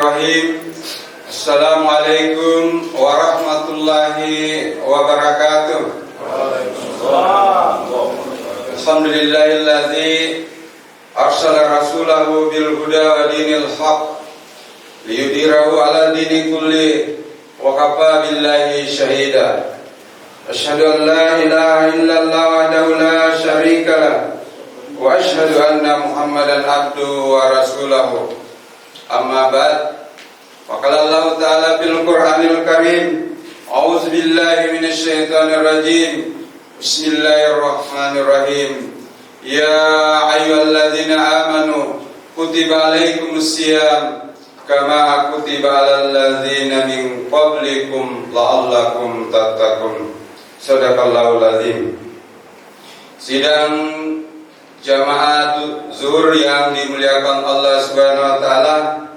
Bismillahirrahmanirrahim. Assalamualaikum warahmatullahi wabarakatuh. Alhamdulillahilladzi arsala rasulahu bil huda wa dinil haq liyudhhirahu ala dini kulli wa kafa billahi syahida. Asyhadu an la ilaha illallah wahdahu la syarika lah wa asyhadu anna Muhammadan abduhu wa rasuluhu. Amma ba'd. Faqala Allah Ta'ala fil Qur'anil Karim, a'udzu billahi minasy syaithanir rajim. Bismillahirrahmanirrahim. Ya ayyuhalladzina amanu kutiba alaikumus syiyam kama kutiba alal ladzina min qablikum la'allakum tattaqun. Shadaqallahul azim. Sidang jamaah zuhur yang dimuliakan Allah Subhanahu wa taala,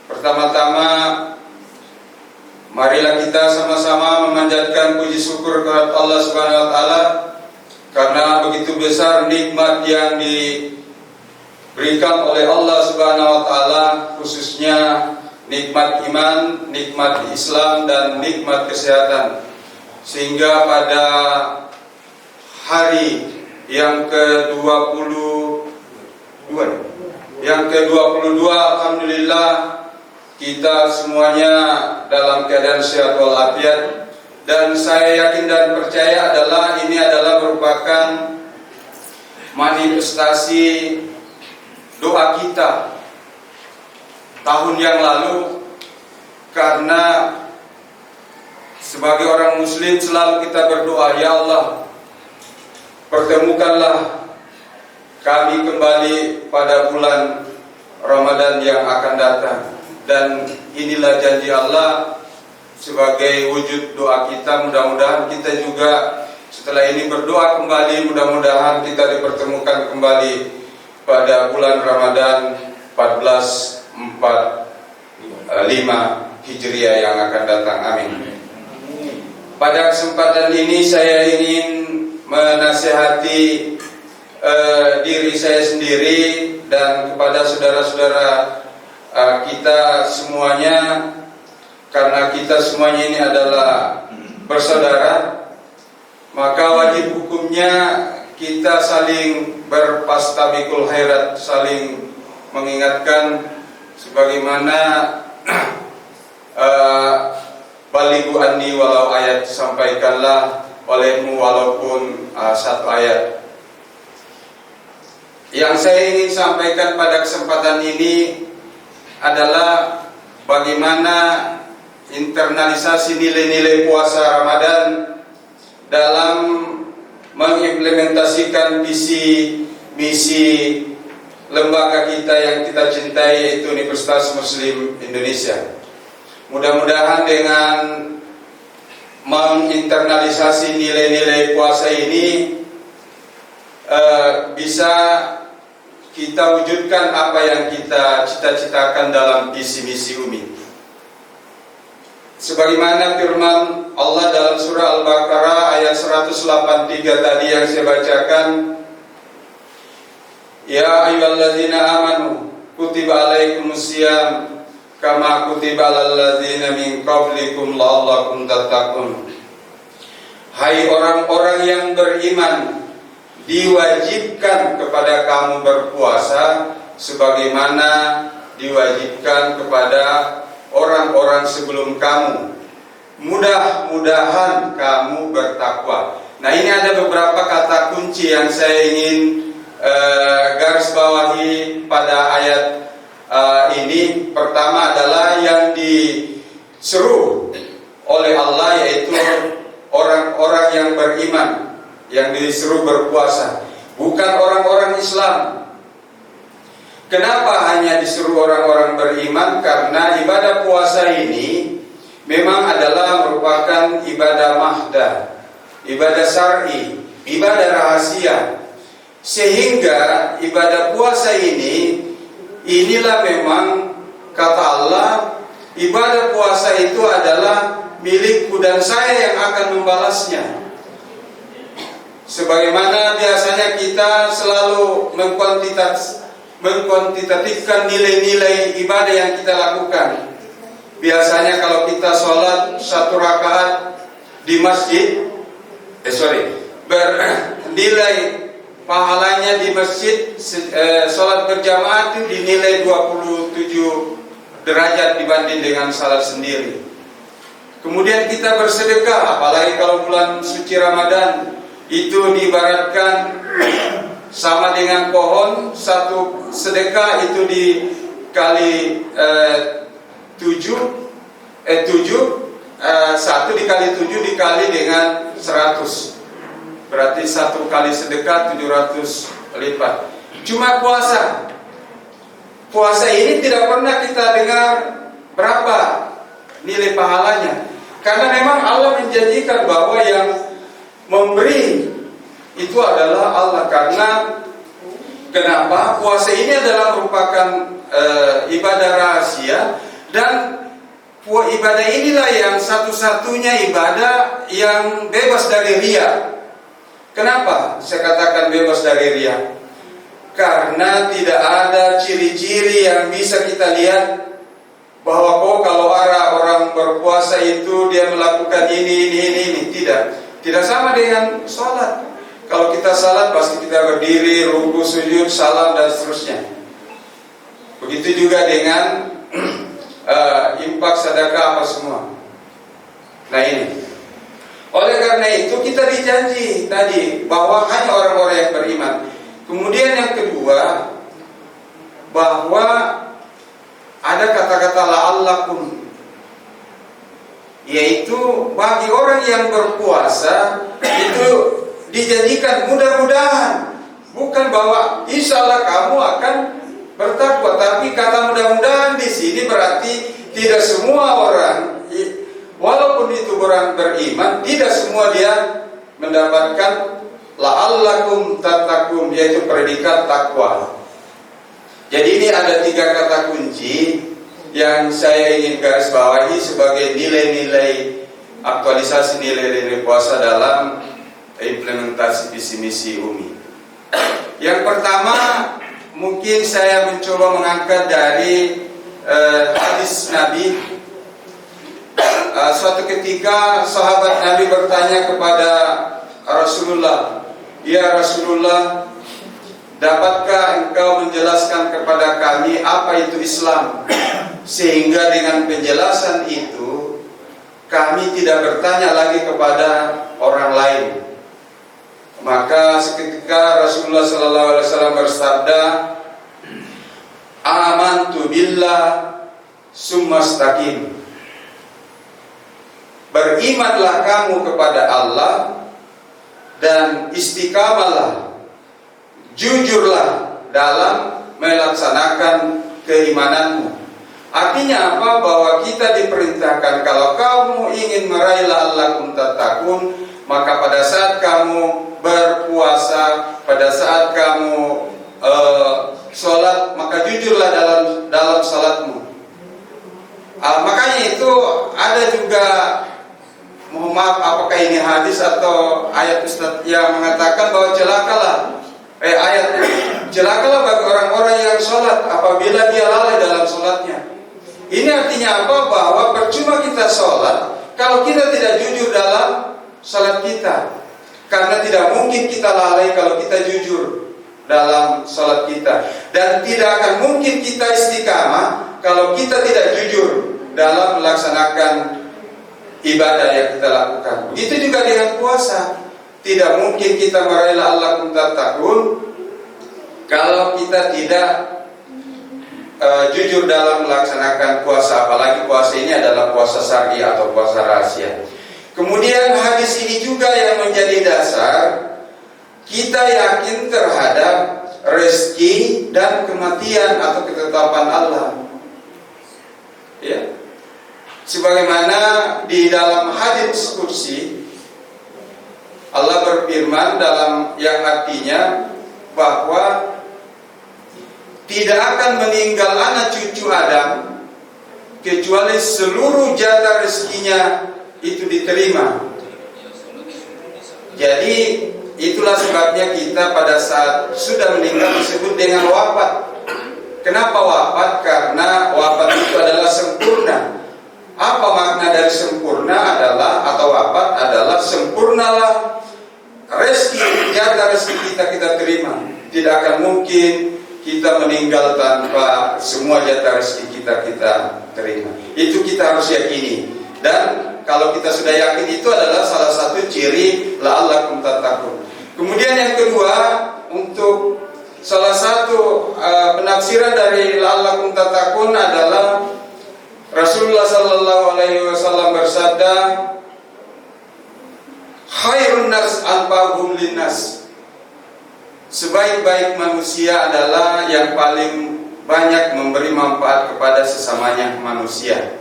pertama-tama marilah kita sama-sama memanjatkan puji syukur kepada Allah Subhanahu wa taala karena begitu besar nikmat yang diberikan oleh Allah Subhanahu wa taala, khususnya nikmat iman, nikmat Islam dan nikmat kesehatan. Sehingga pada hari yang ke-22 alhamdulillah kita semuanya dalam keadaan sehat walafiat, dan saya yakin dan percaya ini adalah merupakan manifestasi doa kita tahun yang lalu, karena sebagai orang muslim selalu kita berdoa, ya Allah, pertemukanlah kami kembali pada bulan Ramadan yang akan datang. Dan inilah janji Allah sebagai wujud doa kita. Mudah-mudahan kita juga setelah ini berdoa kembali, mudah-mudahan kita dipertemukan kembali pada bulan Ramadan 1445 Hijriah yang akan datang. Amin. Pada kesempatan ini saya ingin menasihati diri saya sendiri dan kepada saudara-saudara kita semuanya, karena kita semuanya ini adalah bersaudara, maka wajib hukumnya kita saling berfastabiqul khairat, saling mengingatkan sebagaimana balighu anni walau ayat, sampaikanlah olehmu walaupun satu ayat. Yang saya ingin sampaikan pada kesempatan ini adalah bagaimana internalisasi nilai-nilai puasa Ramadan dalam mengimplementasikan visi misi lembaga kita yang kita cintai, yaitu Universitas Muslim Indonesia. Mudah-mudahan dengan menginternalisasi nilai-nilai puasa ini bisa kita wujudkan apa yang kita cita-citakan dalam visi misi UMI. Sebagaimana firman Allah dalam surah Al-Baqarah ayat 183 tadi yang saya bacakan, ya ayyuhalladzina amanu kutiba alaikumus syiyam kama kutiba alal ladzina min qablikum la'allakum tattaqun. Hai orang-orang yang beriman, diwajibkan kepada kamu berpuasa sebagaimana diwajibkan kepada orang-orang sebelum kamu. Mudah-mudahan kamu bertakwa. Nah, ini ada beberapa kata kunci yang saya ingin garis bawahi pada ayat ini. Pertama adalah yang diseru oleh Allah, yaitu orang-orang yang beriman yang disuruh berpuasa, bukan orang-orang Islam. Kenapa hanya disuruh orang-orang beriman? Karena ibadah puasa ini memang adalah merupakan ibadah mahdah, ibadah syar'i, ibadah rahasia. Sehingga ibadah puasa inilah memang kata Allah, ibadah puasa itu adalah milikku dan saya yang akan membalasnya. Sebagaimana biasanya kita selalu mengkuantitatifkan nilai-nilai ibadah yang kita lakukan. Biasanya kalau kita sholat 1 rakaat di masjid, bernilai pahalanya di masjid sholat berjamaah itu dinilai 27 derajat dibanding dengan sholat sendiri. Kemudian kita bersedekah, apalagi kalau bulan suci Ramadan, itu diibaratkan sama dengan pohon. Satu sedekah itu dikali 1 dikali 7 dikali dengan 100. Berarti 1 kali sedekah 700 lipat. Cuma puasa ini tidak pernah kita dengar berapa nilai pahalanya. Karena memang Allah menjanjikan bahwa yang memberi itu adalah Allah. Karena kenapa? Puasa ini adalah merupakan ibadah rahasia, dan ibadah inilah yang satu-satunya ibadah yang bebas dari riya. Kenapa saya katakan bebas dari riya? Karena tidak ada ciri-ciri yang bisa kita lihat bahwa kalau orang berpuasa itu dia melakukan ini. Tidak sama dengan sholat. Kalau kita salat pasti kita berdiri, ruku, sujud, salam dan seterusnya. Begitu juga dengan infak, sedekah, apa semua. Nah ini. Oleh karena itu kita dijanji tadi bahwa hanya orang-orang yang beriman. Kemudian yang kedua, bahwa ada kata-kata la'allakum, yaitu bagi orang yang berpuasa itu dijanjikan mudah-mudahan. Bukan bahwa insya Allah kamu akan bertakwa, tapi kata mudah-mudahan di sini berarti tidak semua orang, walaupun itu orang beriman, tidak semua dia mendapatkan la'allakum tattaqun, yaitu predikat takwa. Jadi ini ada 3 kata kunci yang saya ingin garis bawahi sebagai nilai-nilai aktualisasi nilai-nilai puasa dalam implementasi visi misi UMI. Yang pertama, mungkin saya mencoba mengangkat dari hadis Nabi. Suatu ketika sahabat Nabi bertanya kepada Rasulullah, "Ya Rasulullah, dapatkah engkau menjelaskan kepada kami apa itu Islam, sehingga dengan penjelasan itu kami tidak bertanya lagi kepada orang lain?" Maka seketika Rasulullah SAW bersabda, "Amantu billah summastaqim." Berimanlah kamu kepada Allah dan istiqamalah, jujurlah dalam melaksanakan keimananmu. Artinya apa? Bahwa kita diperintahkan kalau kamu ingin meraih la'allakum tattaqun, maka pada saat kamu berpuasa, pada saat kamu sholat, maka jujurlah dalam sholatmu. Makanya itu ada juga, mohon maaf apakah ini hadis atau ayat Ustaz yang mengatakan bahwa celakalah bagi orang-orang yang sholat apabila dia lalai dalam sholatnya. Ini artinya apa? Bahwa percuma kita sholat kalau kita tidak jujur dalam sholat kita. Karena tidak mungkin kita lalai kalau kita jujur dalam sholat kita. Dan tidak akan mungkin kita istiqamah kalau kita tidak jujur dalam melaksanakan ibadah yang kita lakukan. Begitu juga dengan puasa. Tidak mungkin kita meraih la'allakum tattaqun kalau kita tidak jujur dalam melaksanakan puasa. Apalagi puasa ini adalah puasa syar'i atau puasa rahasia. Kemudian hadis ini juga yang menjadi dasar kita yakin terhadap rezeki dan kematian atau ketetapan Allah. Ya. Sebagaimana di dalam hadits kursi Allah berfirman dalam yang artinya bahwa tidak akan meninggal anak cucu Adam kecuali seluruh jatah rezekinya itu diterima. Jadi itulah sebabnya kita pada saat sudah meninggal disebut dengan wafat. Kenapa wafat? Karena wafat itu adalah sempurna. Apa makna dari sempurna adalah, atau wafat adalah sempurnalah rezeki, jatah rezeki kita terima. Tidak akan mungkin kita meninggal tanpa semua jatah rezeki kita terima. Itu kita harus yakini. Dan kalau kita sudah yakin, itu adalah salah satu ciri la'allakum tattaqun. Kemudian yang kedua, untuk salah satu penafsiran dari la'allakum tattaqun adalah Rasulullah sallallahu alaihi wasallam bersabda, khairun nas anfa'uhum linnas. Sebaik-baik manusia adalah yang paling banyak memberi manfaat kepada sesamanya manusia.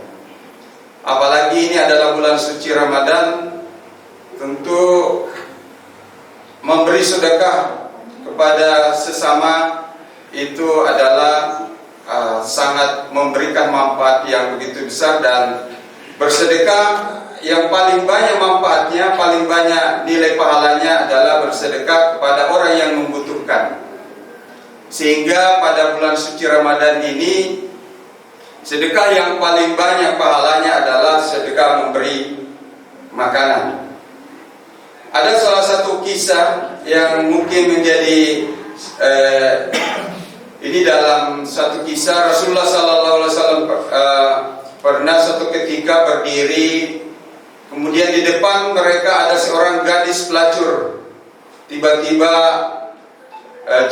Apalagi ini adalah bulan suci Ramadan, tentu memberi sedekah kepada sesama itu adalah sangat memberikan manfaat yang begitu besar. Dan bersedekah yang paling banyak manfaatnya, paling banyak nilai pahalanya adalah bersedekah kepada orang yang membutuhkan. Sehingga pada bulan suci Ramadan ini, sedekah yang paling banyak pahalanya adalah sedekah memberi makanan. Ada salah satu kisah yang mungkin menjadi ini dalam satu kisah Rasulullah SAW pernah suatu ketika berdiri, kemudian di depan mereka ada seorang gadis pelacur. Tiba-tiba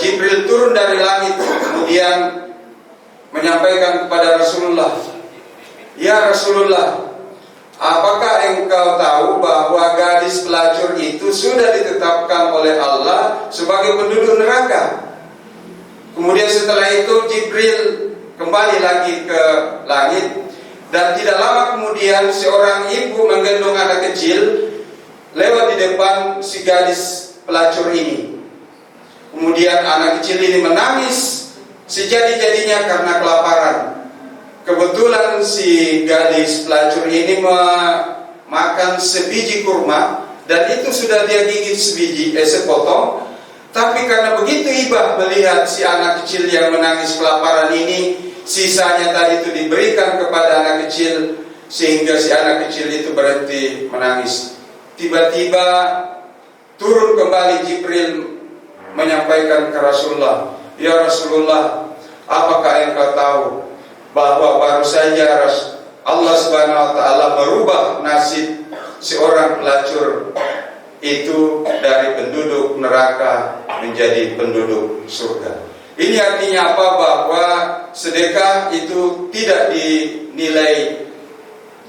Jibril turun dari langit, kemudian menyampaikan kepada Rasulullah, ya Rasulullah, apakah engkau tahu bahwa gadis pelacur itu sudah ditetapkan oleh Allah sebagai penduduk neraka? Kemudian setelah itu Jibril kembali lagi ke langit, dan tidak lama kemudian seorang ibu menggendong anak kecil lewat di depan si gadis pelacur ini. Kemudian anak kecil ini menangis sejadi-jadinya karena kelaparan. Kebetulan si gadis pelacur ini makan sebiji kurma, dan itu sudah dia gigit sepotong. Tapi karena begitu iba melihat si anak kecil yang menangis kelaparan ini, sisanya tadi itu diberikan kepada anak kecil, sehingga si anak kecil itu berhenti menangis. Tiba-tiba turun kembali Jibril menyampaikan ke Rasulullah, ya Rasulullah, apakah engkau tahu bahwa baru saja Allah Subhanahu wa taala merubah nasib seorang pelacur itu dari penduduk neraka menjadi penduduk surga. Ini artinya apa? Bahwa sedekah itu tidak dinilai,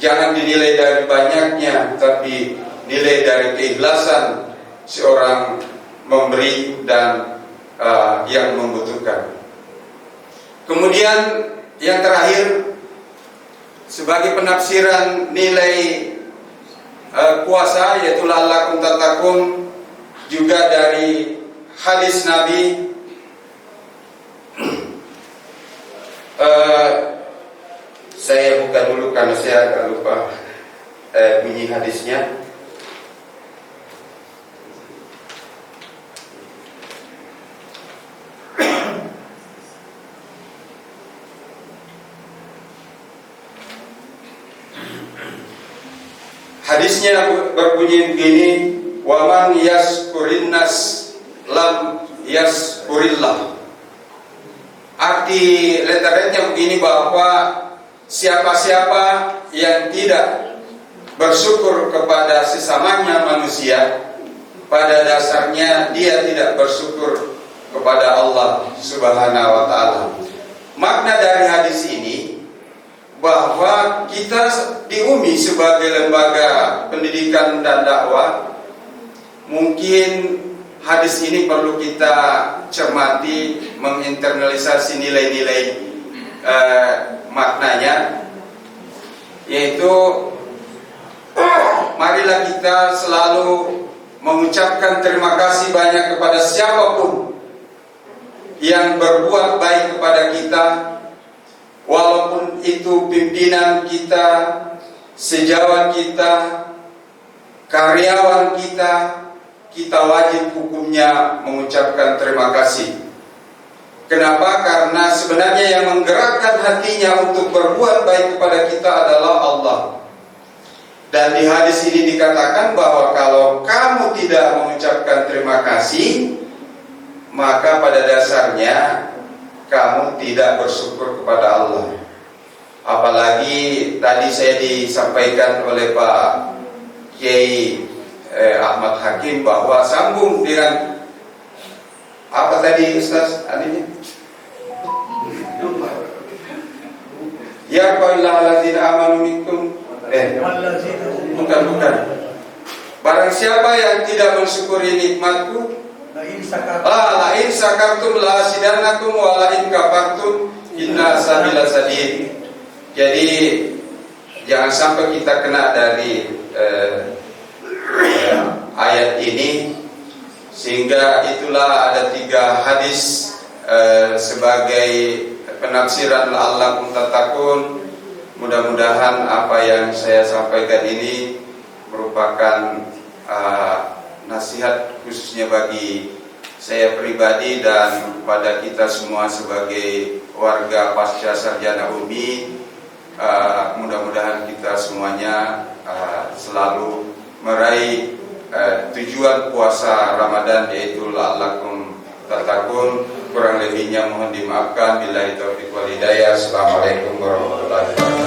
jangan dinilai dari banyaknya, tapi nilai dari keikhlasan seorang memberi dan yang membutuhkan. Kemudian yang terakhir, sebagai penafsiran nilai puasa, yaitu la'allakum tattaqun, juga dari hadis Nabi. Saya buka dulu karena saya agak lupa bunyi hadisnya. Hadisnya berbunyi begini, wa man yaskurin nas lam yaskurillah. Arti letternya begini, bahwa siapa-siapa yang tidak bersyukur kepada sesamanya manusia, pada dasarnya dia tidak bersyukur kepada Allah Subhanahu wa taala. Makna dari hadis ini, bahwa kita di UMI sebagai lembaga pendidikan dan dakwah, mungkin hadis ini perlu kita cermati, menginternalisasi nilai-nilai maknanya, yaitu marilah kita selalu mengucapkan terima kasih banyak kepada siapapun yang berbuat baik kepada kita, walaupun itu pimpinan kita, sejawat kita, karyawan kita, kita wajib hukumnya mengucapkan terima kasih. Kenapa? Karena sebenarnya yang menggerakkan hatinya untuk berbuat baik kepada kita adalah Allah. Dan di hadis ini dikatakan bahwa kalau kamu tidak mengucapkan terima kasih, maka pada dasarnya kamu tidak bersyukur kepada Allah. Apalagi tadi saya disampaikan oleh Pak Kiai Ahmad Hakim bahwa sambung dengan apa tadi Ustaz adanya? Ya qaulalladzina amanu minkum bukan. Barang siapa yang tidak mensyukuri nikmatku, la in sakartum la azidannakum wa la in kafartum inna sabila sadid. Jadi jangan sampai kita kena dari ayat ini, sehingga itulah ada 3 hadis sebagai penafsiran la'allakum tattaqun. Mudah-mudahan apa yang saya sampaikan ini merupakan nasihat khususnya bagi saya pribadi dan pada kita semua sebagai warga pasca sarjana UMI. Mudah-mudahan kita semuanya selalu meraih tujuan puasa Ramadan, yaitu la'allakum tattaqun. Kurang lebihnya mohon dimaafkan. Billahi taufiq wal hidayah. Assalamualaikum warahmatullahi wabarakatuh.